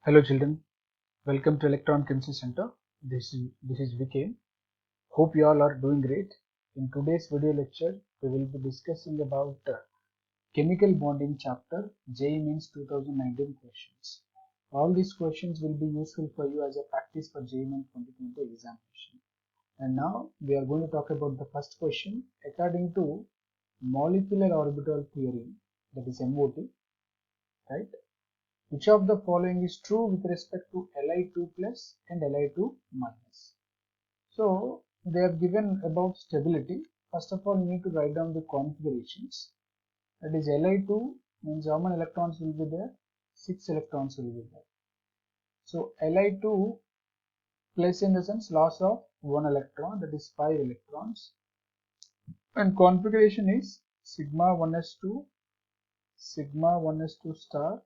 Hello children, welcome to Electron Chemistry Center. This is VK. Hope you all are doing great. In today's video lecture, we will be discussing about chemical bonding chapter JEE Mains 2019 questions. All these questions will be useful for you as a practice for JEE Mains 2020 examination. And now we are going to talk about the first question. According to molecular orbital theory, that is MOT, right? Which of the following is true with respect to Li2 plus and Li2 minus? So they are given about stability. First of all, you need to write down the configurations. That is Li2 means how many electrons will be there? 6 electrons will be there. So Li2 plus in the sense loss of 1 electron, that is 5 electrons. And configuration is sigma 1s2, sigma 1s2 star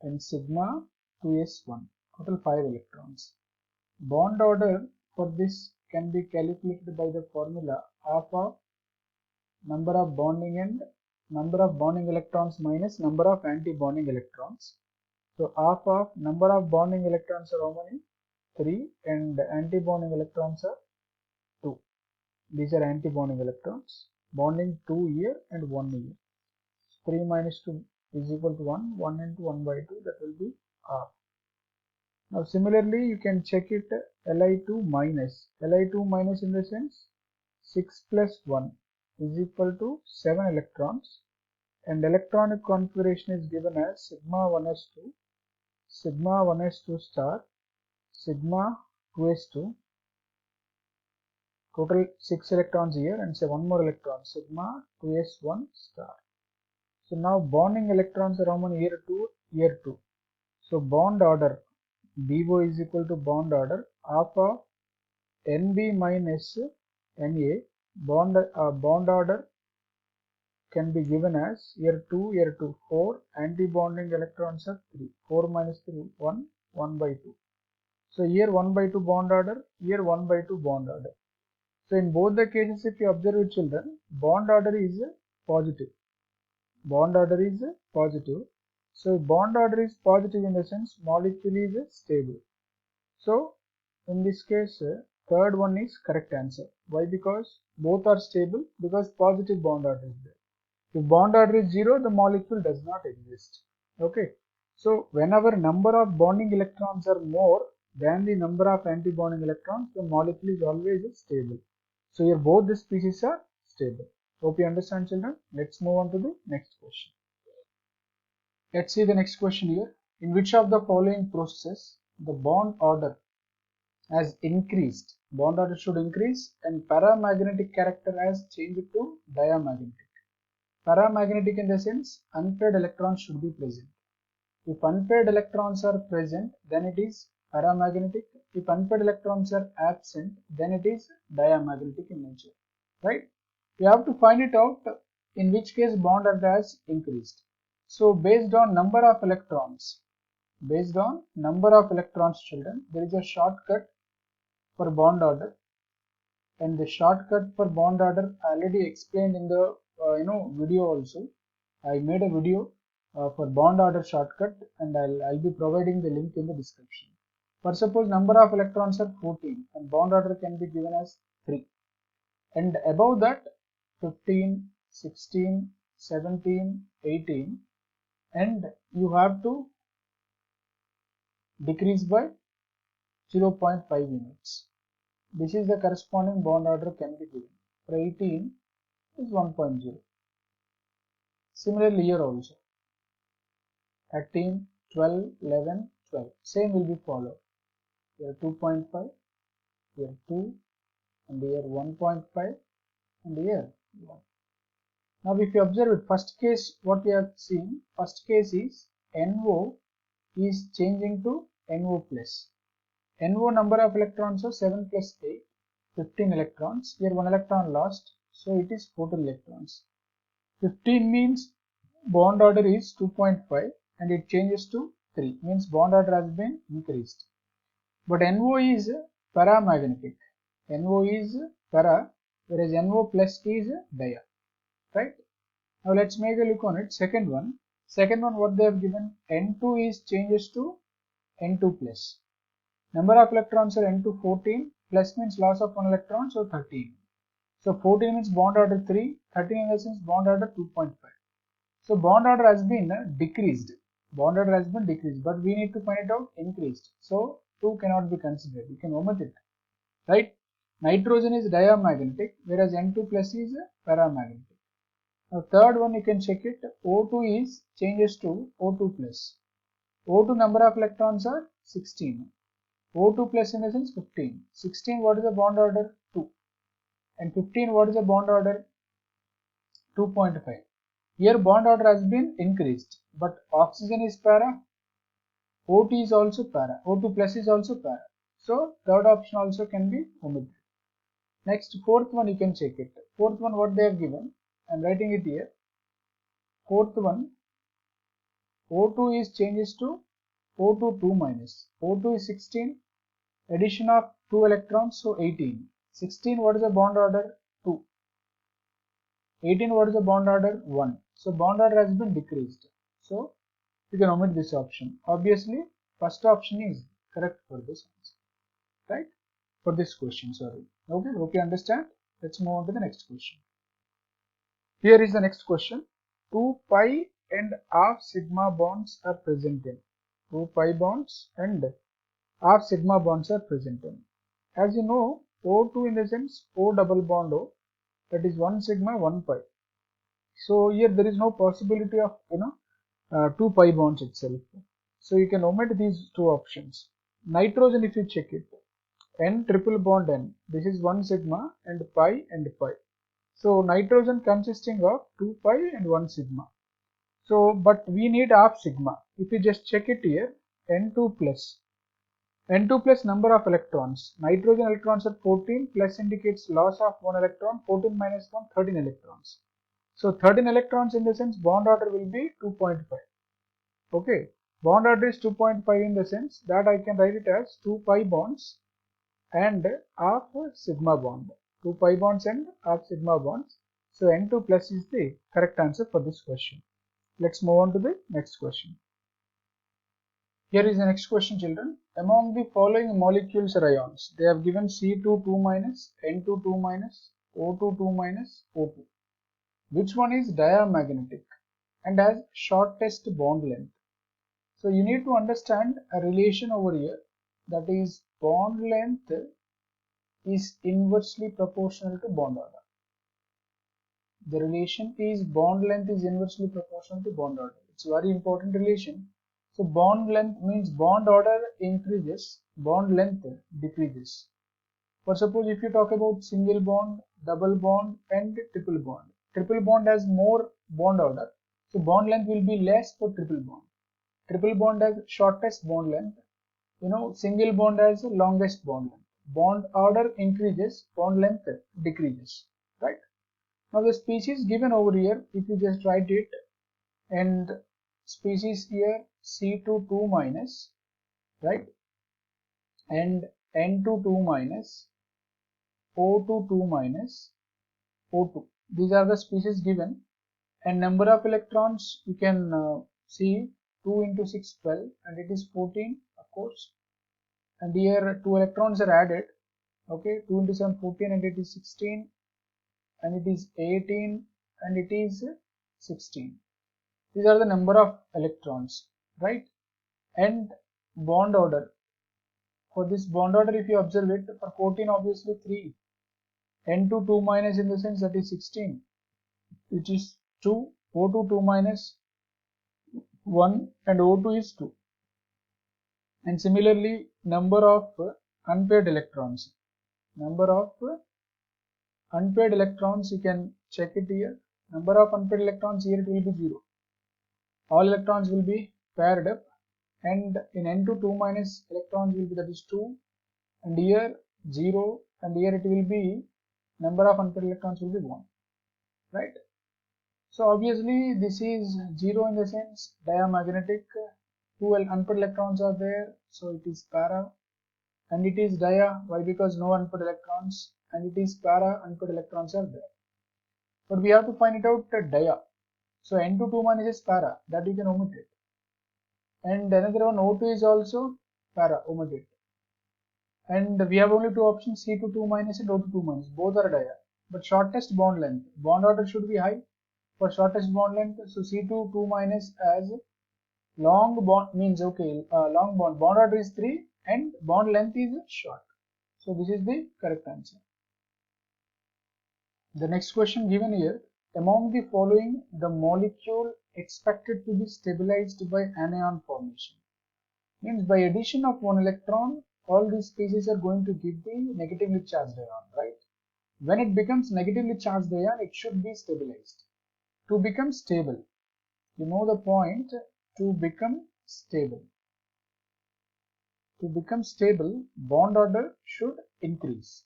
and sigma 2s1, total 5 electrons. Bond order for this can be calculated by the formula half of number of bonding electrons minus number of anti-bonding electrons. So half of number of bonding electrons are how many? 3 and anti-bonding electrons are 2. These are anti-bonding electrons. Bonding 2 here and 1 here. 3 minus 2 is equal to 1. 1 into 1 by 2, that will be half. Now similarly you can check it Li2 minus. Li2 minus in the sense 6 plus 1 is equal to 7 electrons, and electronic configuration is given as sigma 1s2, sigma 1s2 star, sigma 2s2, total 6 electrons here, and say one more electron, sigma 2s1 star. So now bonding electrons are how many? Here 2, here 2. So bond order BO is equal to bond order half of NB minus Na. Bond order can be given as here 2, 4. Anti-bonding electrons are 3. 4 minus 3, 1, 1 by 2. So here 1 by 2 bond order, here 1 by 2 bond order. So in both the cases, if you observe with children, bond order is positive. Bond order is positive. So bond order is positive in the sense molecule is stable. So in this case, third one is correct answer. Why? Because both are stable, because positive bond order is there. If bond order is 0, the molecule does not exist. Okay. So whenever number of bonding electrons are more than the number of anti-bonding electrons, the molecule is always stable. So here both the species are stable. Hope you understand, children. Let's move on to the next question. Let's see the next question here. In which of the following processes the bond order has increased? Bond order should increase and paramagnetic character has changed to diamagnetic. Paramagnetic in the sense unpaired electrons should be present. If unpaired electrons are present, then it is paramagnetic. If unpaired electrons are absent, then it is diamagnetic in nature. Right? We have to find it out in which case bond order has increased. So based on number of electrons, children, there is a shortcut for bond order, and the shortcut for bond order I already explained in the video also. I made a video for bond order shortcut, and I'll be providing the link in the description. For suppose number of electrons are 14 and bond order can be given as 3, and above that 15, 16, 17, 18, and you have to decrease by 0.5 units. This is the corresponding bond order can be given. For 18 is 1.0. Similarly here also 13, 12, 11, 12. Same will be followed. Here 2.5, here 2, and here 1.5, and here 1. Now if you observe it, first case what we have seen, first case is NO is changing to NO plus. NO number of electrons are 7 plus 8, 15 electrons. Here 1 electron lost, so it is 14 electrons. 15 means bond order is 2.5 and it changes to 3, means bond order has been increased. But NO is paramagnetic. NO is para, whereas NO plus is dia. Right? Now let's make a look on it. Second one what they have given, N2 is changes to N2 plus. Number of electrons are N2 14, plus means loss of 1 electron, so 13. So 14 means bond order 3, 13 in the sense bond order 2.5. So bond order has been decreased. Bond order has been decreased, but we need to find it out increased. So 2 cannot be considered. You can omit it, right? Nitrogen is diamagnetic, whereas N2 plus is paramagnetic. Now third one you can check it. O2 is changes to O2 plus. O2 number of electrons are 16. O2 plus in the sense 15. 16 what is the bond order? 2. And 15 what is the bond order? 2.5. Here bond order has been increased, but oxygen is para, O2 is also para, O2 plus is also para. So third option also can be omitted. Next, fourth one you can check it. Fourth one what they have given, I am writing it here. Fourth one, O2 is changes to O2 2 minus. O2 is 16, addition of 2 electrons, so 18. 16 what is the bond order? 2. 18 what is the bond order? 1. So bond order has been decreased. So you can omit this option. Obviously first option is correct for this answer, right? For this question, sorry. Okay, hope you understand. Let's move on to the next question. Here is the next question. 2 pi and half sigma bonds are present in. 2 pi bonds and half sigma bonds are present in. As you know, O2 in the sense O double bond O, that is 1 sigma 1 pi. So here there is no possibility of 2 pi bonds itself. So you can omit these two options. Nitrogen, if you check it, N triple bond N, this is 1 sigma and pi and pi. So nitrogen consisting of 2 pi and 1 sigma. So but we need half sigma. If you just check it here, N2 plus. N2 plus number of electrons. Nitrogen electrons are 14, plus indicates loss of 1 electron, 14 minus 1, 13 electrons. So 13 electrons in the sense bond order will be 2.5. Okay, bond order is 2.5 in the sense that I can write it as 2 pi bonds and half sigma bond. 2 pi bonds and half sigma bonds. So N2 plus is the correct answer for this question. Let's move on to the next question. Here is the next question, children. Among the following molecules or ions, they have given C2 2 minus, N2 2 minus, O2 2 minus, O2. Which one is diamagnetic and has shortest bond length? So you need to understand a relation over here, that is bond length is inversely proportional to bond order. The relation is bond length is inversely proportional to bond order. It's a very important relation. So bond length means bond order increases, bond length decreases. For suppose if you talk about single bond, double bond and triple bond. Triple bond has more bond order. So bond length will be less for triple bond. Triple bond has shortest bond length. Single bond has the longest bond length. Bond order increases, bond length decreases, right? Now the species given over here, if you just write it, and species here C2 2 minus, right, and N2 2 minus, O2 2 minus, O2. These are the species given, and number of electrons you can see 2 into 6 12, and it is 14, of course. And here 2 electrons are added. Okay, 2 into 7 14, and it is 16, and it is 18, and it is 16. These are the number of electrons, right? And bond order. For this bond order, if you observe it, for 14 obviously 3. N2 2 minus in the sense that is 16, which is 2. O2 2 minus 1 and O2 is 2. And similarly, number of unpaired electrons. Number of unpaired electrons, you can check it here. Number of unpaired electrons here, it will be 0. All electrons will be paired up, and in N2 2 minus electrons will be, that is 2, and here 0, and here it will be number of unpaired electrons will be 1, right? So obviously this is 0 in the sense diamagnetic. 2 unpaired electrons are there, so it is para, and it is dia. Why? Because no unpaired electrons, and it is para, unpaired electrons are there. But we have to find it out dia. So N2 2 minus is para, that you can omit it. And another one, O2 is also para, omit it. And we have only two options, C2 2 minus and O2 2 minus, both are dia. But shortest bond length, bond order should be high for shortest bond length. So C2 2 minus as long bond means okay, long bond order is 3 and bond length is short. So this is the correct answer. The next question given here, among the following the molecule expected to be stabilized by anion formation, means by addition of one electron all these species are going to give the negatively charged ion, right? When it becomes negatively charged ion, it should be stabilized. To become stable, you know the point, to become stable, bond order should increase.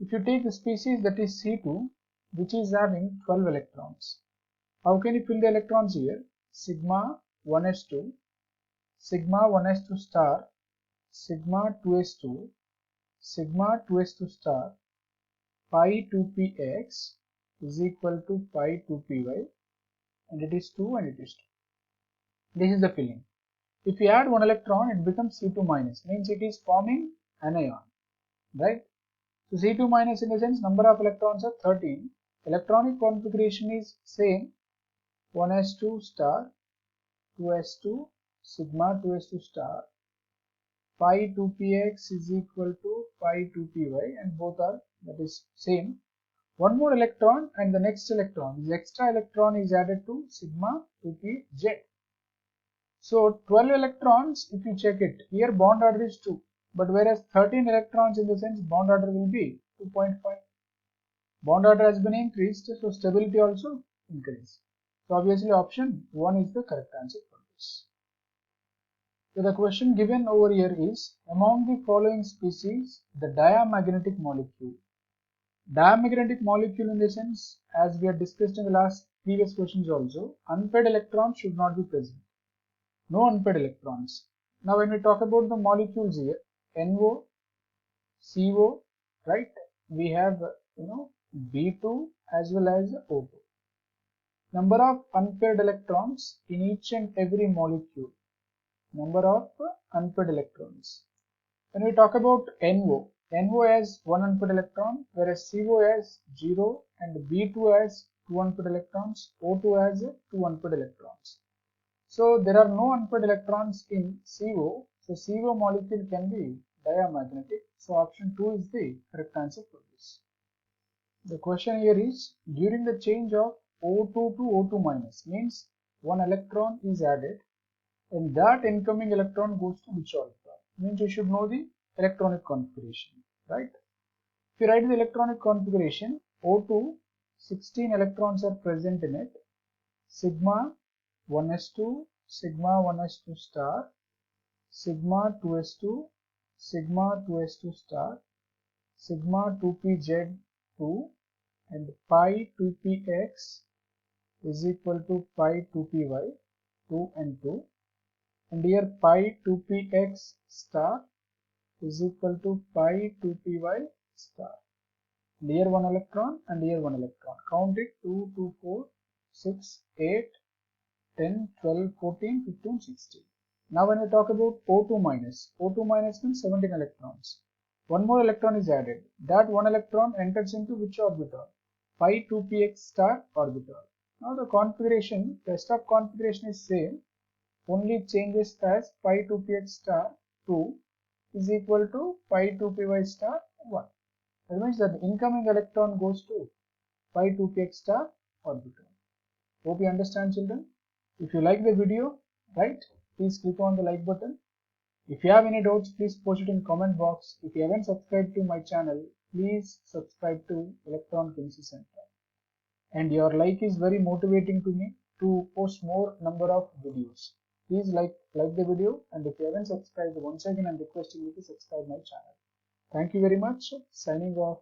If you take the species that is C2, which is having 12 electrons, how can you fill the electrons here? Sigma 1s2, sigma 1s2 star, sigma 2s2, sigma 2s2 star, pi 2px is equal to pi 2py, and it is 2 and it is 2. This is the filling. If you add one electron, it becomes C2 minus, means it is forming anion, right? So C2 minus in the sense number of electrons are 13. Electronic configuration is same, 1s2 star, 2s2, sigma 2s2 star, pi 2px is equal to pi 2py, and both are that is same. One more electron and the next electron, this extra electron is added to sigma 2pz. So 12 electrons, if you check it, here bond order is 2, but whereas 13 electrons in the sense bond order will be 2.5. Bond order has been increased, so stability also increased. So obviously option 1 is the correct answer for this. So the question given over here is, among the following species, the diamagnetic molecule. Diamagnetic molecule in the sense, as we had discussed in the last previous questions also, unpaired electrons should not be present. No unpaired electrons. Now when we talk about the molecules here, NO, CO, right? We have B2 as well as O2. Number of unpaired electrons in each and every molecule. Number of unpaired electrons. When we talk about NO, NO has 1 unpaired electron, whereas CO has 0 and B2 has 2 unpaired electrons, O2 has 2 unpaired electrons. So there are no unpaired electrons in CO, so CO molecule can be diamagnetic. So option 2 is the correct answer for this. The question here is, during the change of O2 to O2 minus, means one electron is added and that incoming electron goes to which orbital? Means you should know the electronic configuration, right? If you write the electronic configuration, O2, 16 electrons are present in it, sigma 1s2, sigma 1s2 star, sigma 2s2, sigma 2s2 star, sigma 2pz2, and pi 2px is equal to pi 2py, 2 and 2, and here pi 2px star is equal to pi 2py star. And here one electron and here one electron. Count it, 2, 2, 4, 6, 8, 10, 12, 14, 15, 16. Now when we talk about O2 minus means 17 electrons. One more electron is added. That one electron enters into which orbital? Pi 2px star orbital. Now the configuration, rest of configuration is same, only changes as pi 2px star 2 is equal to pi 2py star 1. That means that the incoming electron goes to pi 2px star orbital. Hope you understand, children. If you like the video, right, please click on the like button. If you have any doubts, please post it in comment box. If you haven't subscribed to my channel, please subscribe to Electron Chemistry Center. And your like is very motivating to me to post more number of videos. Please like the video, and if you haven't subscribed, once again I'm requesting you to subscribe my channel. Thank you very much. Signing off.